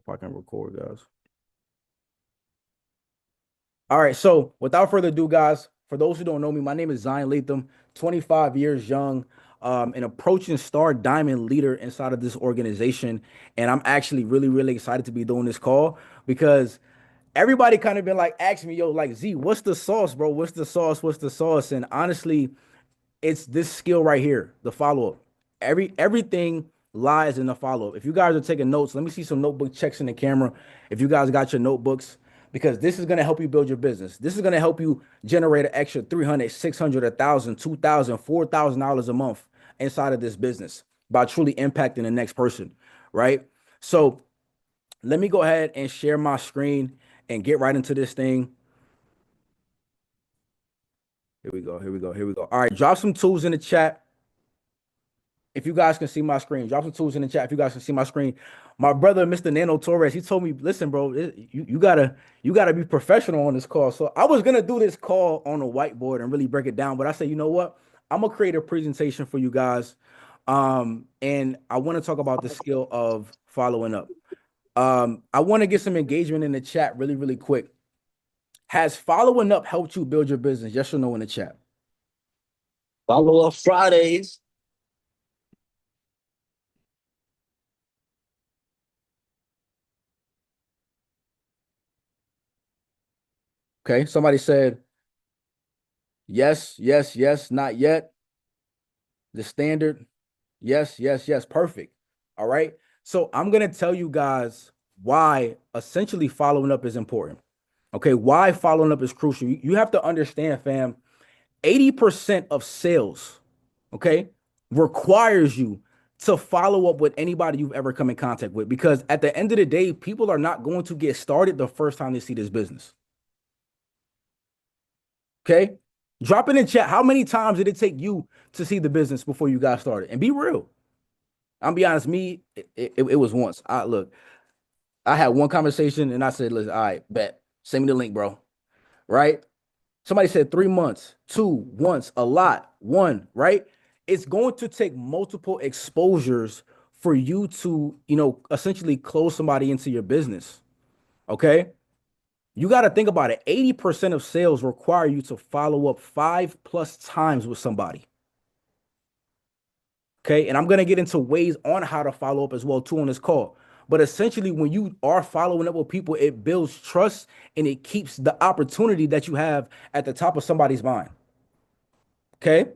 If I can record, guys. All right. So without further ado, guys, for those who don't know me, my name is Zion Latham, 25 years young, an approaching star diamond leader inside of this organization. And I'm actually really, really excited to be doing this call because everybody kind of been like asking me, yo, like Z, what's the sauce, bro? What's the sauce? What's the sauce? And honestly, it's this skill right here, the follow-up. Everything lies in the follow-up. If you guys are taking notes, let me see some notebook checks in the camera. If you guys got your notebooks, because this is going to help you build your business. This is going to help you generate an extra 300, 600, 1,000, 2,000, $4,000 a month inside of this business by truly impacting the next person, right? So let me go ahead and share my screen and get right into this thing. Here we go. Here we go. Here we go. All right, drop some tools in the chat if you guys can see my screen. Drop some tools in the chat if you guys can see my screen. My brother, Mr. Nano Torres, he told me, listen, bro, you gotta be professional on this call. So I was gonna do this call on a whiteboard and really break it down, but I said, you know what? I'm gonna create a presentation for you guys. And I want to talk about the skill of following up. I want to get some engagement in the chat really, really quick. Has following up helped you build your business? Yes or no in the chat? Follow up Fridays. Okay, somebody said yes, yes, yes, not yet. The standard, yes, yes, yes, perfect. All right. So I'm gonna tell you guys why essentially following up is important. Okay, why following up is crucial. You have to understand, fam, 80% of sales, okay, requires you to follow up with anybody you've ever come in contact with. Because at the end of the day, people are not going to get started the first time they see this business. Okay. Drop it in chat. How many times did it take you to see the business before you got started? And be real. I'll be honest, me, it was once. I had one conversation and I said, listen, all right, bet. Send me the link, bro. Right? Somebody said 3 months, two, once, a lot, one, right? It's going to take multiple exposures for you to, essentially close somebody into your business. Okay. You got to think about it. 80% of sales require you to follow up 5+ times with somebody. Okay. And I'm going to get into ways on how to follow up as well, too, on this call. But essentially, when you are following up with people, it builds trust and it keeps the opportunity that you have at the top of somebody's mind. Okay.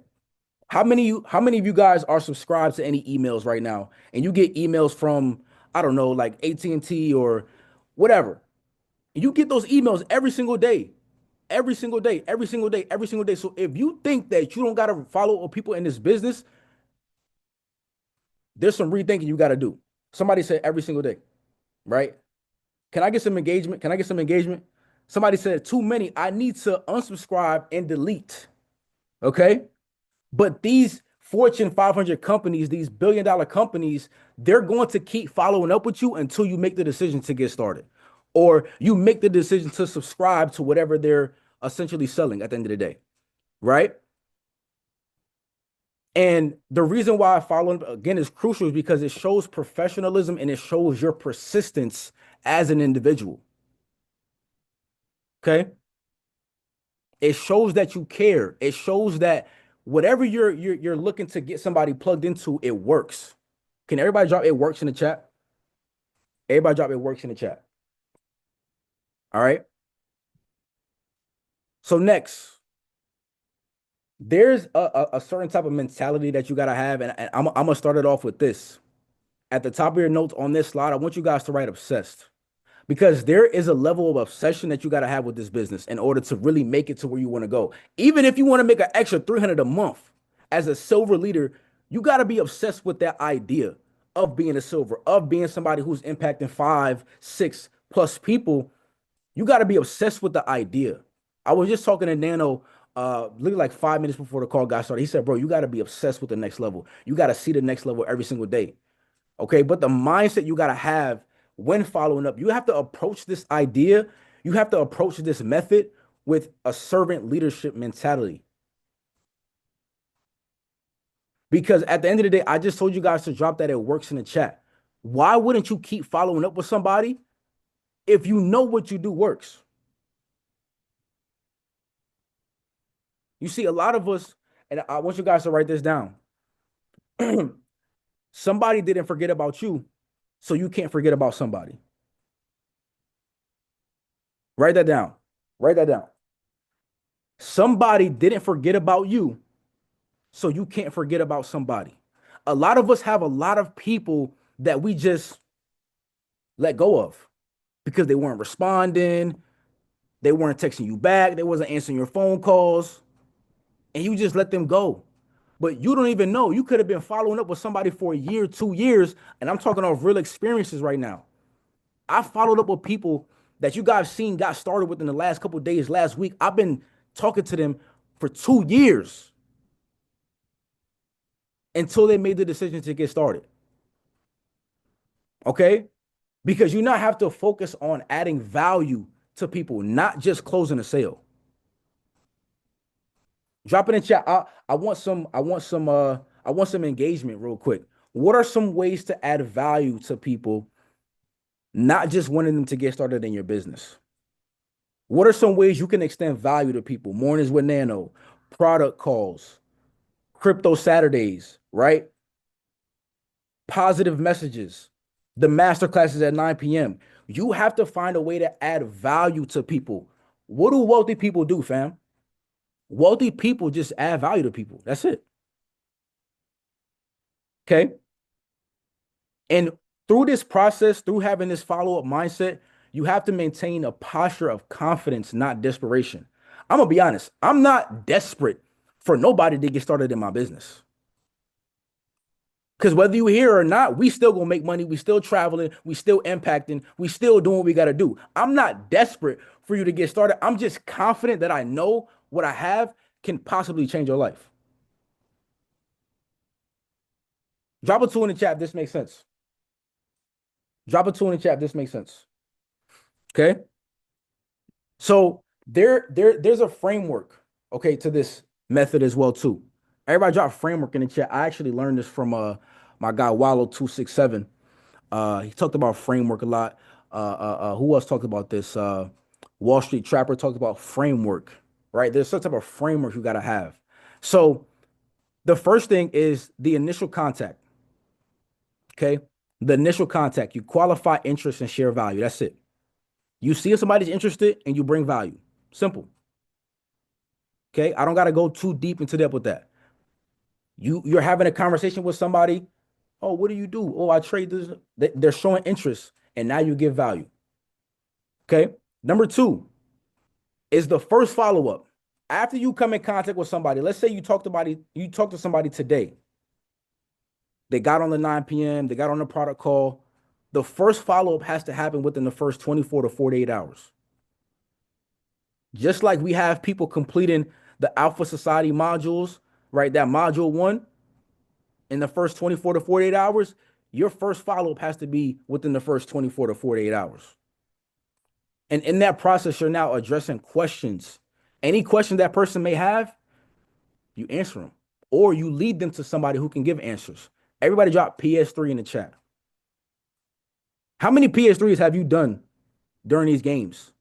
How many of you guys are subscribed to any emails right now? And you get emails from, I don't know, like AT&T or whatever. And you get those emails every single day. Every single day, every single day, every single day. So if you think that you don't gotta follow up people in this business, there's some rethinking you gotta do. Somebody said every single day, right? Can I get some engagement? Can I get some engagement? Somebody said too many. I need to unsubscribe and delete. Okay. But these Fortune 500 companies, these billion-dollar companies, they're going to keep following up with you until you make the decision to get started, or you make the decision to subscribe to whatever they're essentially selling at the end of the day, right? And the reason why following again is crucial is because it shows professionalism and it shows your persistence as an individual. Okay. It shows that you care. It shows that whatever you're looking to get somebody plugged into, it works. Can everybody drop it works in the chat? Everybody drop it works in the chat. All right. So next, there's a certain type of mentality that you gotta have, and I'm gonna start it off with this. At the top of your notes on this slide, I want you guys to write obsessed. Because there is a level of obsession that you got to have with this business in order to really make it to where you want to go. Even if you want to make an extra 300 a month as a silver leader, you got to be obsessed with that idea of being a silver, of being somebody who's impacting 5, 6+ people. You got to be obsessed with the idea. I was just talking to Nano literally like 5 minutes before the call got started. He said, bro, you got to be obsessed with the next level. You got to see the next level every single day. Okay. But the mindset you got to have when following up, you have to approach this idea, you have to approach this method with a servant leadership mentality. Because at the end of the day, I just told you guys to drop that it works in the chat. Why wouldn't you keep following up with somebody if you know what you do works? You see, a lot of us, and I want you guys to write this down. Somebody didn't forget about you, so you can't forget about somebody. Write that down. Write that down. Somebody didn't forget about you, so you can't forget about somebody. A lot of us have a lot of people that we just let go of because they weren't responding, they weren't texting you back, they wasn't answering your phone calls, and you just let them go. But you don't even know. You could have been following up with somebody for a year, 2 years, and I'm talking of real experiences right now. I followed up with people that you guys seen got started within the last couple of days, last week. I've been talking to them for 2 years until they made the decision to get started. Okay? Because you now have to focus on adding value to people, not just closing a sale. Drop it in chat. I want some engagement real quick. What are some ways to add value to people, not just wanting them to get started in your business? What are some ways you can extend value to people? Mornings with Nano, product calls, crypto Saturdays, right? Positive messages, the master classes at 9 p.m. You have to find a way to add value to people. What do wealthy people do, fam? Wealthy people just add value to people. That's it. Okay. And through this process, through having this follow up mindset, you have to maintain a posture of confidence, not desperation. I'm going to be honest. I'm not desperate for nobody to get started in my business. Because whether you here or not, we still gonna make money. We still traveling. We still impacting. We still doing what we gotta do. I'm not desperate for you to get started. I'm just confident that I know what I have can possibly change your life. Drop a two in the chat if this makes sense. Drop a two in the chat if this makes sense. Okay. So there's a framework, okay, to this method as well too. Everybody drop framework in the chat. I actually learned this from my guy Wallow267. He talked about framework a lot. Who else talked about this? Wall Street Trapper talked about framework, right? There's some type of framework you gotta have. So the first thing is the initial contact. Okay. The initial contact, you qualify interest and share value. That's it. You see if somebody's interested and you bring value. Simple. Okay. I don't gotta go too deep into depth with that. You're having a conversation with somebody. Oh, what do you do? Oh, I trade this. They're showing interest, and now you give value. Okay. Number two is the first follow up. After you come in contact with somebody, let's say you talked to somebody today. They got on the 9 p.m., they got on the product call. The first follow up has to happen within the first 24 to 48 hours. Just like we have people completing the Alpha Society modules, right? That module one in the first 24 to 48 hours, your first follow up has to be within the first 24 to 48 hours. And in that process, you're now addressing questions. Any question that person may have, you answer them, or you lead them to somebody who can give answers. Everybody drop PS3 in the chat. How many PS3s have you done during these games?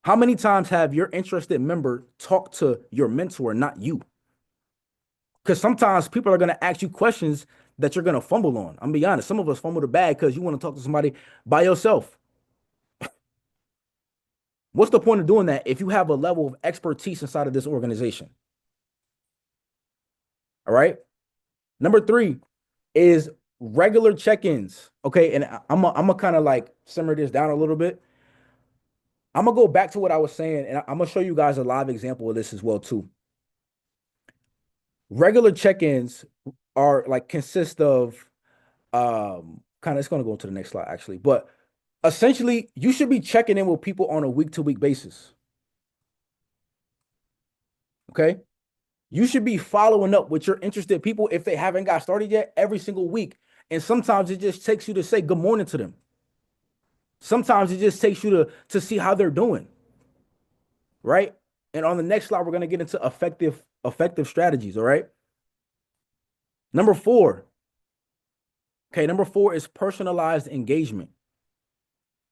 How many times have your interested member talked to your mentor, not you? Because sometimes people are going to ask you questions that you're going to fumble on. I'm gonna be honest. Some of us fumble the bag because you want to talk to somebody by yourself. What's the point of doing that if you have a level of expertise inside of this organization? All right. Number three is regular check-ins. Okay. And I'm gonna kind of like simmer this down a little bit. I'm gonna go back to what I was saying, and I'm gonna show you guys a live example of this as well, too. Regular check-ins are like consist of kind of it's gonna go to the next slide actually, but essentially you should be checking in with people on a week-to-week basis. Okay. You should be following up with your interested people if they haven't got started yet every single week. And sometimes it just takes you to say good morning to them. Sometimes it just takes you to see how they're doing, right? And on the next slide, we're gonna get into effective strategies. All right. Number four, Okay, number four is personalized engagement.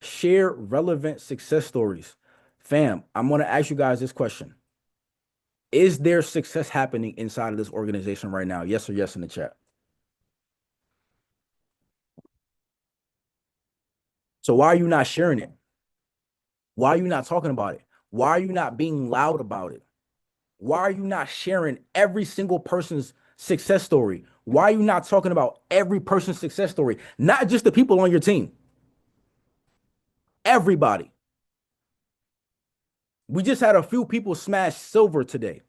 Share relevant success stories. Fam, I'm going to ask you guys this question. Is there success happening inside of this organization right now? Yes or yes in the chat. So why are you not sharing it? Why are you not talking about it? Why are you not being loud about it? Why are you not sharing every single person's success story? Why are you not talking about every person's success story? Not just the people on your team, everybody. We just had a few people smash silver today.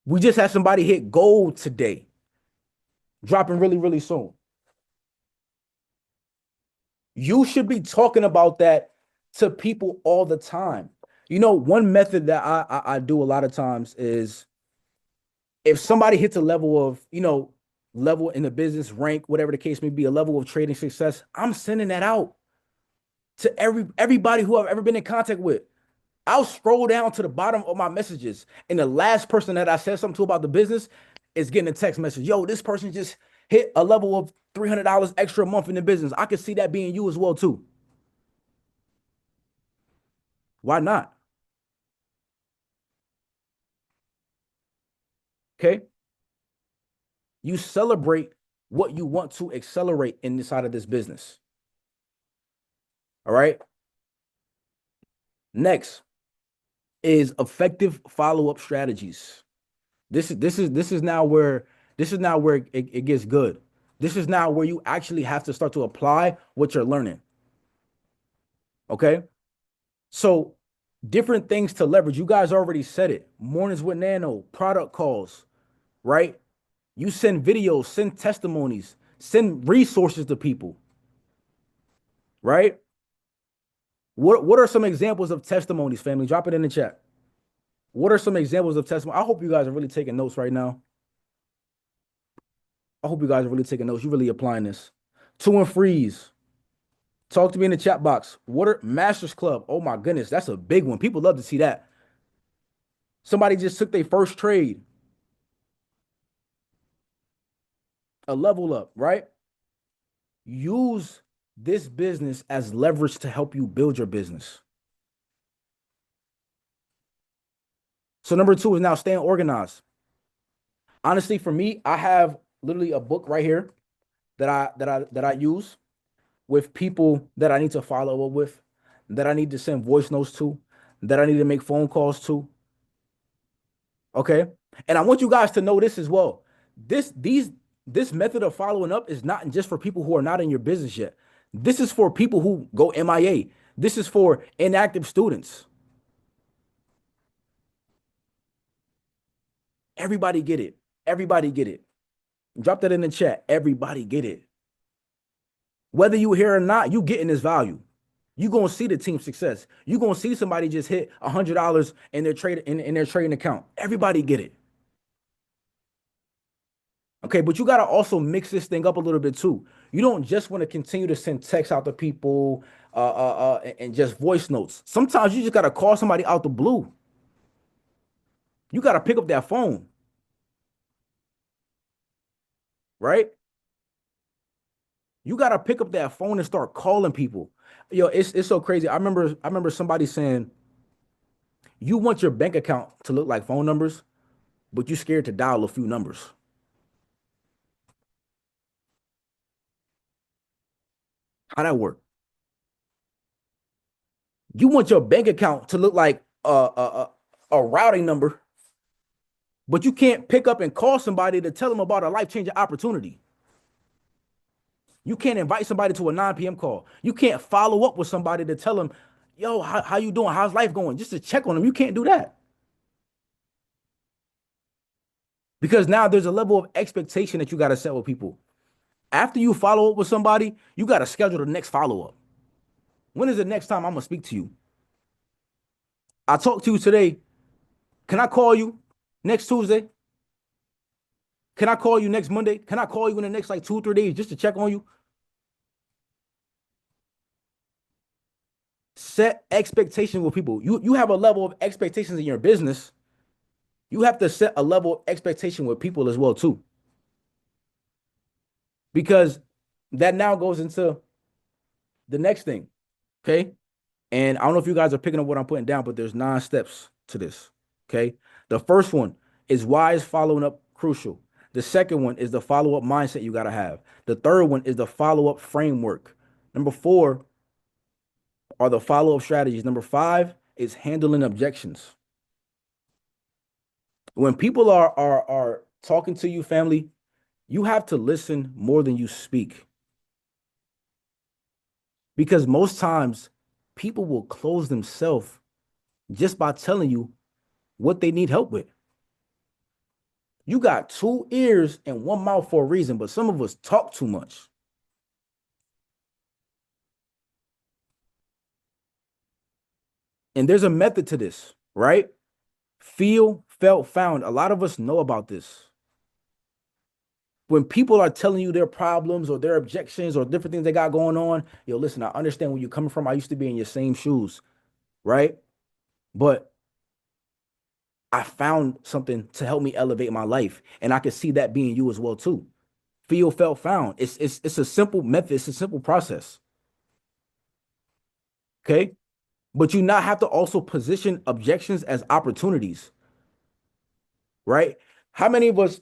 We just had somebody hit gold today, dropping really, really soon. You should be talking about that to people all the time. You know, one method that I do a lot of times is if somebody hits a level of, level in the business rank, whatever the case may be, a level of trading success, I'm sending that out to everybody who I've ever been in contact with. I'll scroll down to the bottom of my messages, and the last person that I said something to about the business is getting a text message. Yo, this person just hit a level of $300 extra a month in the business. I could see that being you as well too. Why not? Okay. You celebrate what you want to accelerate in the side of this business. All right. Next is effective follow-up strategies. This is now where it gets good. This is now where you actually have to start to apply what you're learning. Okay. So different things to leverage. You guys already said it. Mornings with Nano, product calls, right? You send videos, send testimonies, send resources to people, right? What are some examples of testimonies, family? Drop it in the chat. What are some examples of testimony? I hope you guys are really taking notes right now. I hope you guys are really taking notes. You're really applying this. Two and freeze. Talk to me in the chat box. What are Masters Club? Oh my goodness, that's a big one. People love to see that. Somebody just took their first trade, a level up, right? Use this business as leverage to help you build your business. So number two is now staying organized. Honestly, for me, I have literally a book right here that I use with people that I need to follow up with, that I need to send voice notes to, that I need to make phone calls to. Okay. And I want you guys to know this as well. This these this method of following up is not just for people who are not in your business yet. This is for people who go MIA. This is for inactive students. Everybody get it. Everybody get it. Drop that in the chat. Everybody get it. Whether you here or not, you getting this value. You gonna see the team success. You gonna see somebody just hit $100 in their trading account. Everybody get it. Okay, but you gotta also mix this thing up a little bit too. You don't just want to continue to send texts out to people, and just voice notes. Sometimes you just gotta call somebody out the blue. You gotta pick up that phone, right? You gotta pick up that phone and start calling people. Yo, it's so crazy. I remember somebody saying you want your bank account to look like phone numbers, but you scared to dial a few numbers. How that work? You want your bank account to look like a routing number, but you can't pick up and call somebody to tell them about a life changing opportunity. You can't invite somebody to a 9 p.m. call. You can't follow up with somebody to tell them, yo, how you doing? How's life going? Just to check on them. You can't do that because now there's a level of expectation that you got to set with people. After you follow up with somebody, you got to schedule the next follow up. When is the next time I'm going to speak to you? I talked to you today. Can I call you next Tuesday? Can I call you next Monday? Can I call you in the next like 2 or 3 days just to check on you? Set expectations with people. You have a level of expectations in your business. You have to set a level of expectation with people as well too. because that now goes into the next thing. Okay. And I don't know if you guys are picking up what I'm putting down, but there's 9 steps to this. Okay. The first one is why is following up crucial? The second one is the follow up mindset you got to have. The third one is the follow up framework. Number four are the follow up strategies. Number five is handling objections. When people are talking to you, family, you have to listen more than you speak because most times people will close themselves just by telling you what they need help with. You got 2 ears and 1 mouth for a reason, but some of us talk too much. And there's a method to this, right? Feel, felt, found. A lot of us know about this. When people are telling you their problems or their objections or different things they got going on, yo, listen, I understand where you're coming from. I used to be in your same shoes, right? But I found something to help me elevate my life. And I can see that being you as well, too. Feel, felt, found. It's a simple method, it's a simple process. Okay. But you not have to also position objections as opportunities, right? How many of us,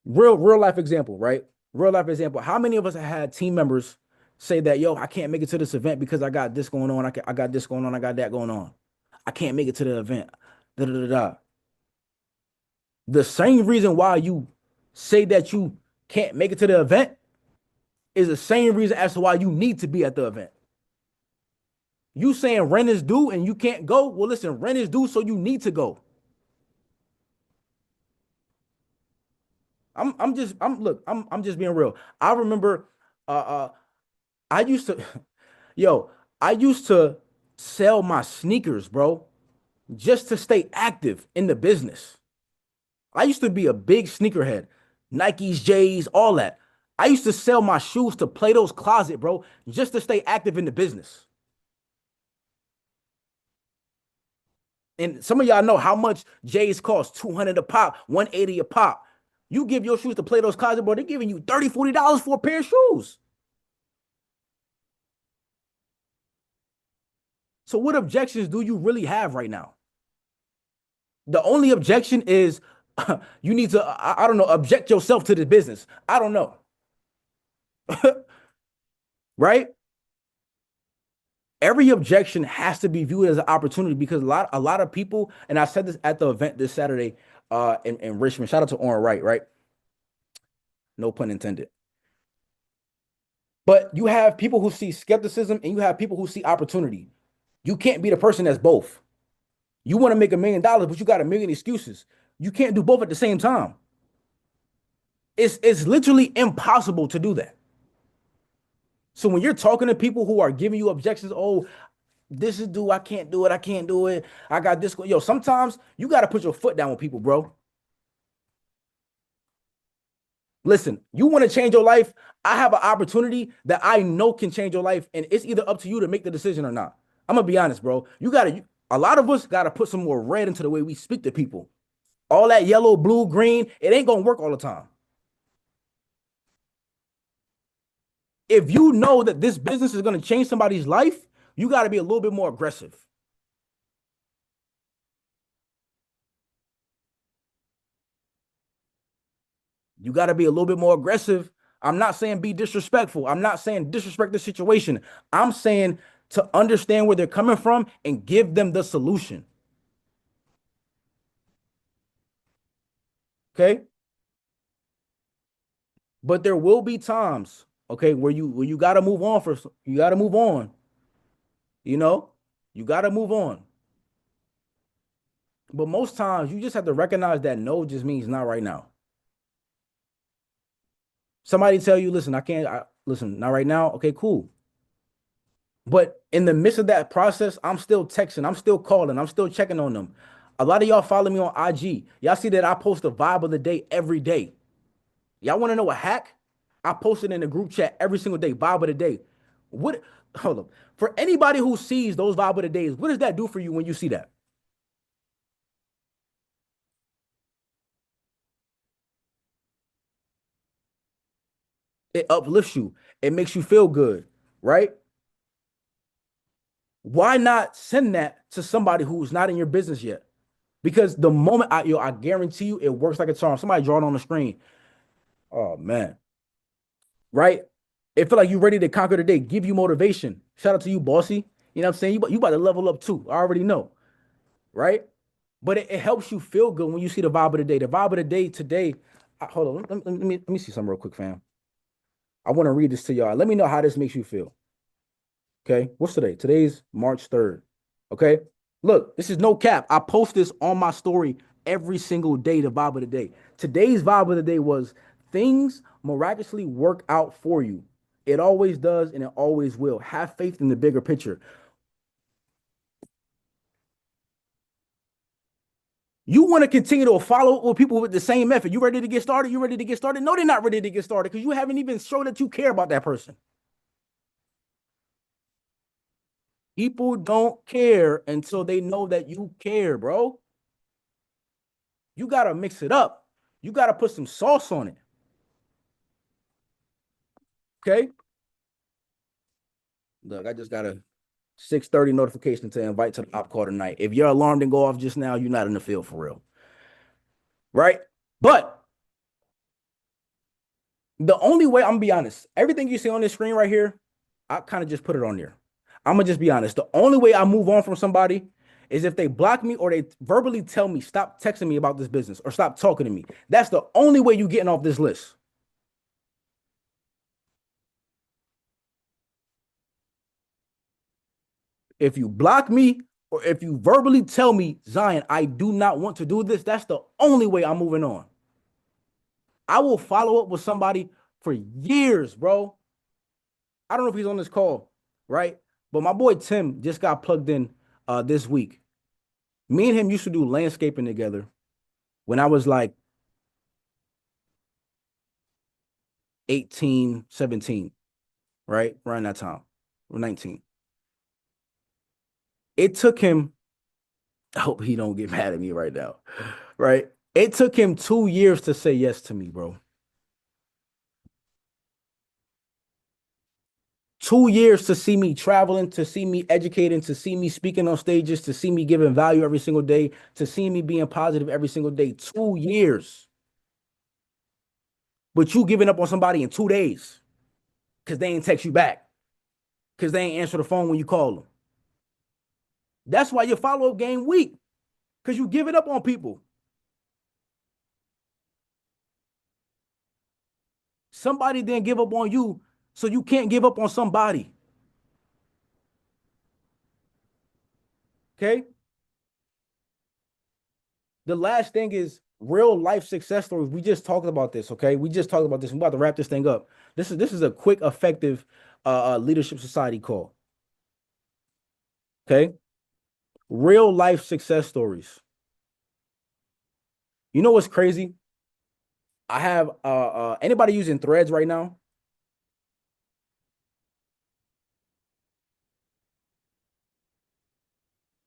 real life example, right? Real life example. How many of us have had team members say that, yo, I can't make it to this event because I got this going on. I got this going on. I got that going on. I can't make it to the event. Da, da, da, da. The same reason why you say that you can't make it to the event is the same reason as to why you need to be at the event. You saying rent is due and you can't go? Well, listen, rent is due, so you need to go. I'm just I'm look, I'm just being real. I remember uh I used to yo, I used to sell my sneakers, bro, just to stay active in the business. I used to be a big sneakerhead. Nikes, J's, all that. I used to sell my shoes to Plato's Closet, bro, just to stay active in the business. And some of y'all know how much J's cost, 200 a pop, 180 a pop. You give your shoes to Plato's Closet, bro, they're giving you $30, $40 for a pair of shoes. So what objections do you really have right now? The only objection is you need to, I don't know, object yourself to the business. I don't know. Right? Every objection has to be viewed as an opportunity because a lot of people, and I said this at the event this Saturday in Richmond. Shout out to Oren Wright, right? No pun intended. But you have people who see skepticism and you have people who see opportunity. You can't be the person that's both. You want to make $1 million, but you got a million excuses. You can't do both at the same time. It's literally impossible to do that. So when you're talking to people who are giving you objections, oh, this is due, I can't do it, I can't do it, I got this. Yo, sometimes you got to put your foot down with people, bro. Listen, you want to change your life? I have an opportunity that I know can change your life, and it's either up to you to make the decision or not. I'm gonna be honest, bro. A lot of us gotta put some more red into the way we speak to people. All that yellow, blue, green, it ain't gonna work all the time. If you know that this business is gonna change somebody's life, you gotta be a little bit more aggressive. You gotta be a little bit more aggressive. I'm not saying be disrespectful. I'm not saying disrespect the situation. I'm saying to understand where they're coming from and give them the solution. Okay. But there will be times, okay, where you gotta move on for you gotta move on, you know? You gotta move on. But most times you just have to recognize that no just means not right now. Somebody tell you, listen, I can't listen, not right now. Okay, cool. But in the midst of that process, I'm still texting, I'm still calling, I'm still checking on them. A lot of y'all follow me on IG. Y'all see that I post a vibe of the day every day. Y'all want to know a hack? I post it in the group chat every single day, vibe of the day. What? Hold up. For anybody who sees those vibe of the days, what does that do for you when you see that? It uplifts you. It makes you feel good, right? Why not send that to somebody who's not in your business yet? Because the moment I guarantee you, it works like a charm. Somebody draw it on the screen. Oh man, right? It feel like you ready to conquer the day. Give you motivation. Shout out to you, bossy. You know what I'm saying? You about to level up too. I already know, right? But it helps you feel good when you see the vibe of the day. The vibe of the day today. Hold on, let me see something real quick, fam. I want to read this to y'all. Let me know how this makes you feel. Okay, what's today? Today's March 3rd. Okay, look, this is no cap. I post this on my story every single day. The vibe of the day. Today's vibe of the day was things miraculously work out for you. It always does, and it always will. Have faith in the bigger picture. You want to continue to follow with people with the same method. You ready to get started? You ready to get started? No, they're not ready to get started because you haven't even shown that you care about that person. People don't care until they know that you care, bro. You gotta mix it up. You gotta put some sauce on it. Okay. Look, I just got a 6:30 notification to invite to the op call tonight. If your alarm didn't go off just now, you're not in the field for real. Right? But the only way, I'm gonna be honest, everything you see on this screen right here, I kind of just put it on there. I'm gonna just be honest. The only way I move on from somebody is if they block me or they verbally tell me, stop texting me about this business or stop talking to me. That's the only way you getting off this list. If you block me or if you verbally tell me, Zion, I do not want to do this, that's the only way I'm moving on. I will follow up with somebody for years, bro. I don't know if he's on this call, right? But my boy Tim just got plugged in this week. Me and him used to do landscaping together when I was like 18, 17, right? Around that time, or 19. It took him, I hope he don't get mad at me right now, right? It took him 2 years to say yes to me, bro. 2 years to see me traveling, to see me educating, to see me speaking on stages, to see me giving value every single day, to see me being positive every single day. 2 years. But you giving up on somebody in 2 days because they ain't text you back, because they ain't answer the phone when you call them. That's why your follow-up game weak, because you giving up on people. Somebody didn't give up on you, so you can't give up on somebody. Okay? The last thing is real life success stories. We just talked about this, okay? We just talked about this. We're about to wrap this thing up. This is a quick, effective leadership society call. Okay? Real life success stories. You know what's crazy? I have anybody using threads right now?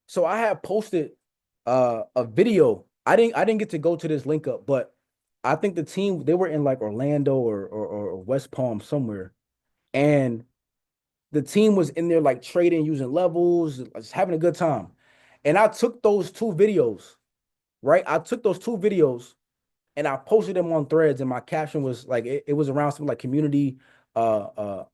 So I have posted a video. I didn't get to go to this link up, but I think the team they were in like Orlando or West Palm somewhere, and the team was in there like trading, using levels, just having a good time. And I took those two videos, right? I took those two videos and I posted them on threads, and my caption was like it was around something like community, a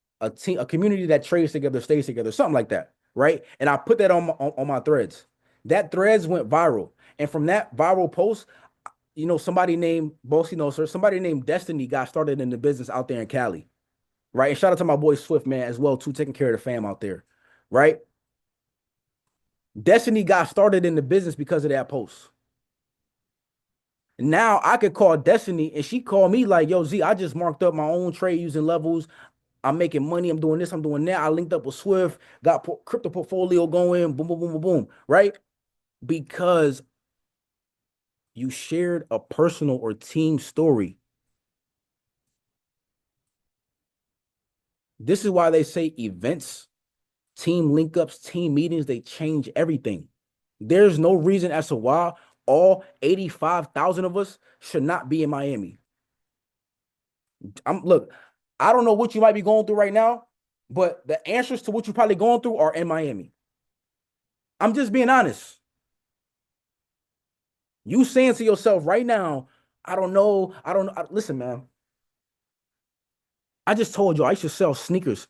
community that trades together, stays together, something like that, right? And I put that on my threads. That threads went viral. And from that viral post, somebody named Bossy knows her, somebody named Destiny got started in the business out there in Cali, right? And shout out to my boy Swift, man, as well, too, taking care of the fam out there, right? Destiny got started in the business because of that post. Now I could call Destiny and she called me like, yo, Z, I just marked up my own trade using levels. I'm making money. I'm doing this. I'm doing that. I linked up with Swift, got crypto portfolio going, boom, boom, boom, boom, boom, right? Because you shared a personal or team story. This is why they say events, team link ups, team meetings, they change everything. There's no reason as to why all 85,000 of us should not be in Miami. Look, I don't know what you might be going through right now, but the answers to what you're probably going through are in Miami. I'm just being honest. You saying to yourself right now, I don't know. I don't know. Listen, man, I just told you I used to sell sneakers,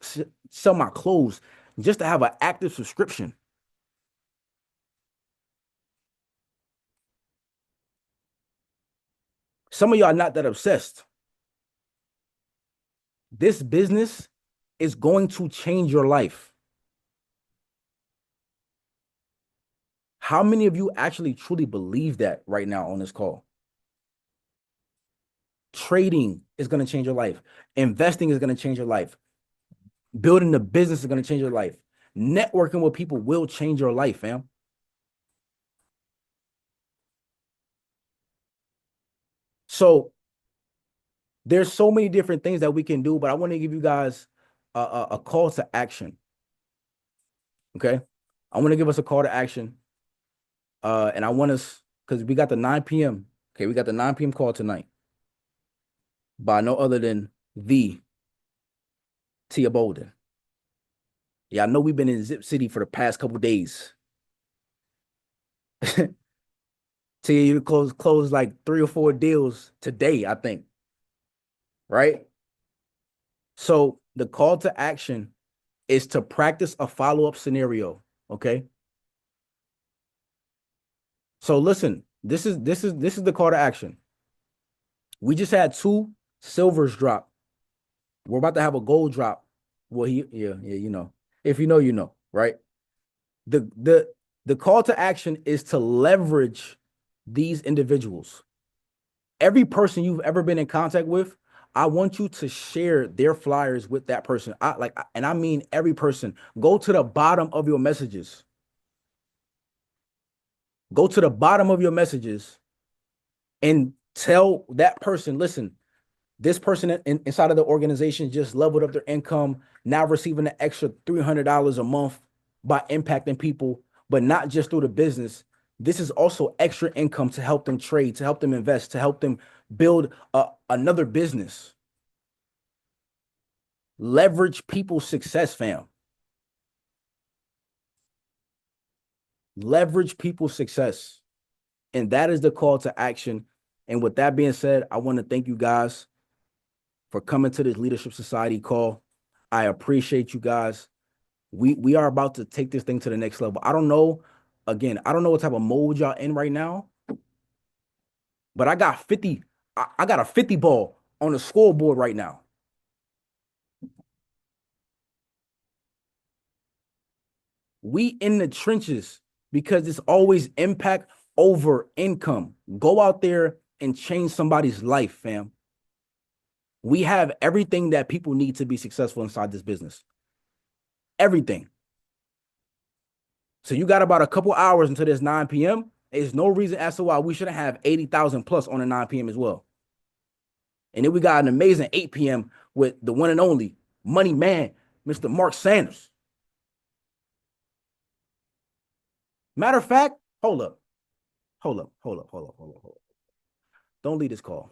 sell my clothes just to have an active subscription. Some of y'all are not that obsessed. This business is going to change your life. How many of you actually truly believe that right now on this call? Trading is going to change your life. Investing is going to change your life. Building a business is going to change your life. Networking with people will change your life, fam. So there's so many different things that we can do, but I want to give you guys a call to action. Okay. I want to give us a call to action. And I want us, because we got the 9 p.m. Okay, we got the 9 p.m. call tonight by no other than the Tia Bolden. Yeah, I know we've been in Zip City for the past couple days. Tia, you closed like 3 or 4 deals today, I think. Right? So the call to action is to practice a follow-up scenario. Okay. So listen, this is the call to action. We just had two silvers drop. We're about to have a gold drop. Well, yeah, you know. If you know, you know, right? The the the call to action is to leverage these individuals. Every person you've ever been in contact with, I want you to share their flyers with that person. And I mean every person. Go to the bottom of your messages. Go to the bottom of your messages and tell that person, listen, this person inside of the organization just leveled up their income, now receiving an extra $300 a month by impacting people, but not just through the business. This is also extra income to help them trade, to help them invest, to help them build another business. Leverage people's success, fam. Leverage people's success. And that is the call to action. And with that being said, I want to thank you guys for coming to this Leadership Society call. I appreciate you guys. We are about to take this thing to the next level. I don't know, again, I don't know what type of mode y'all in right now, but I got 50, I got a 50 ball on the scoreboard right now. We in the trenches because it's always impact over income. Go out there and change somebody's life, fam. We have everything that people need to be successful inside this business. Everything. So you got about a couple hours until this 9 p.m. There's no reason as to why we shouldn't have 80,000 plus on the 9 p.m. as well. And then we got an amazing 8 p.m. with the one and only money man, Mr. Mark Sanders. Matter of fact, hold up. Hold up, hold up, hold up, hold up, hold up. Don't leave this call.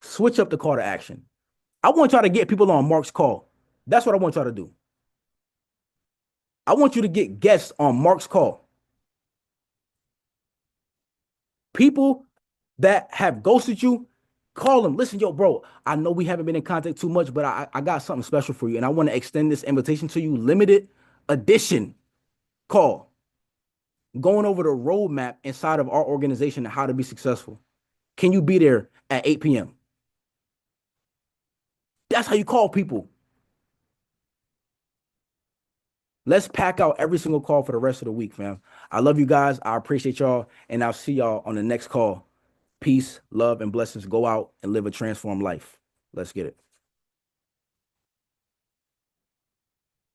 Switch up the call to action. I want y'all to get people on Mark's call. That's what I want y'all to do. I want you to get guests on Mark's call. People that have ghosted you, call them. Listen, yo, bro, I know we haven't been in contact too much, but I got something special for you. And I want to extend this invitation to you. Limited edition call. Going over the roadmap inside of our organization and how to be successful. Can you be there at 8 p.m.? That's how you call people. Let's pack out every single call for the rest of the week, fam. I love you guys. I appreciate y'all. And I'll see y'all on the next call. Peace, love, and blessings. Go out and live a transformed life. Let's get it.